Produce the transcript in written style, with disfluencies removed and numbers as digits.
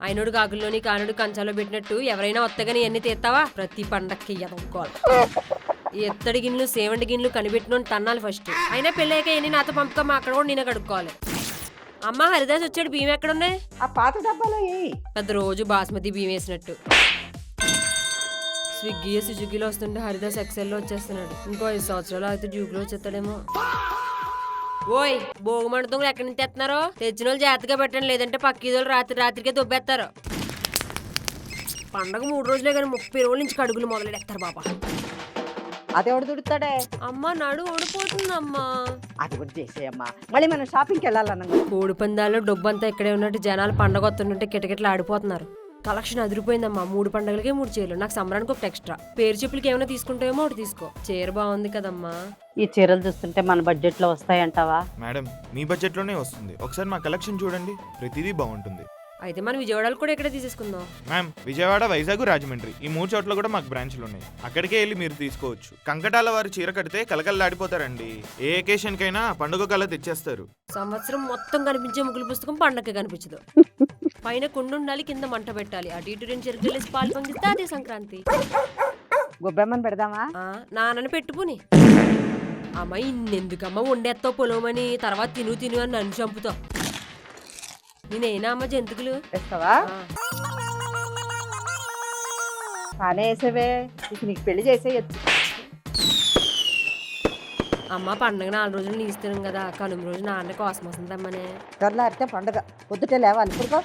అయినోడు కాకుల్లోని కానుడు కంచాలో పెట్టినట్టు ఎవరైనా వత్తగాని ఎన్ని తీస్తావా? ప్రతి పండక్కి ఎదనుకోవాలి. ఈ ఎత్తడి గిన్నెలు సేవండి గిన్నెలు కనిపెట్టిన తన్నాలి ఫస్ట్. అయినా పెళ్ళాక ఎన్ని నాతో పంపకమ్మా, అక్కడ కూడా నేను కడుక్కోవాలి. అమ్మ హరిదాస్ వచ్చాడు, బియ్యం ఎక్కడున్నాయి? ఆ పాత డబ్బాలో పెద్ద రోజు బాస్మతి బియ్యం వేసినట్టు. స్విగ్గీలో వస్తుంటే హరిదాస్ ఎక్సెల్లో వచ్చేస్తున్నాడు. ఇంకో 5 సంవత్సరాలు అయితే డ్యూక్లో వచ్చేస్తాడేమో. ఓయ్ భోగమంట దొంగలు ఎక్కడి నుంచి తెస్తున్నారో? తెచ్చిన వాళ్ళు జాగ్రత్తగా పెట్టండి, లేదంటే పక్కీదోళ్ళు రాత్రికే దొబ్బేస్తారు. పండగ 3 రోజులే కానీ 30 రోజుల నుంచి కడుగులు మొదలెడతారు బాబా. అది ఎవడు దుడుతాడే? అమ్మ నడు ఓడిపోతుందమ్మా. అది కూడా చేసేయమ్మా, మళ్ళీ మనం షాపింగ్కి వెళ్ళాలన్నా. కోడి పందాల్లో డబ్బు అంతా ఇక్కడే ఉన్నట్టు జనాలు పండగ వస్తుంటే కిటకిటలు ఆడిపోతున్నారు. కలెక్షన్ అదిరిపోయిందమ్మా. 3 పండుగలకే 3 చీరలు. నాకు సంబరానికి ఒక ఎక్స్ట్రా. పేరు చెప్పులకి ఏమైనా తీసుకుంటావేమో ఒకటి తీసుకో. చీర బాగుంది కదమ్మా. ఈ చీరలు చూస్తుంటే మన బడ్జెట్ లో వస్తాయంటావా? మేడం మీ బడ్జెట్ లోనే వస్తుంది. ఒకసారి మా కలెక్షన్ చూడండి, ప్రతిదీ బాగుంటుంది. అయితే మనం విజయవాడలో కూడా ఇక్కడే తీసేసుకుందాం. మ్యామ్ విజయవాడ, వైజాగ్, రాజమండ్రి ఈ 3 చోట్ల కూడా మాకు బ్రాంచ్లు ఉన్నాయి. అక్కడికే వెళ్ళి మీరు తీసుకోవచ్చు. కంకటాల వారు చీర కడితే కలకల్లాడిపోతారండి. ఏ అకేషన్ కైనా పండుగ కళ తెచ్చేస్తారు. సంవత్సరం మొత్తం కనిపించే ముగ్గుల పుస్తకం పండగకి కనిపించదు. పైన కుండ ఉండాలి, కింద మంట పెట్టాలి. అటు ఇటు 2 చెరుకులేసి పాలు పొంగిస్తే అదే సంక్రాంతి. గొబ్బెమ్మని పెడదామా? నాన్నని పెట్టుకుని అమ్మ ఇన్నెందుకమ్మ వండేస్తావు పొలమని, తర్వాత తిను అని నన్ను చంపుతావు. నేనేనా అమ్మ జంతుకులు వేస్తావా? బానే వేసేవే, ఇక నీకు పెళ్లి చేసేయచ్చు. అమ్మ పండగ 4 రోజులు నీస్తున్నాం కదా, కనుమ రోజు నాన్న కోసం వస్తుందమ్మనే. తెల్లారితే పండుగ, పొద్దుటే లేవాలి. ఇప్పుడు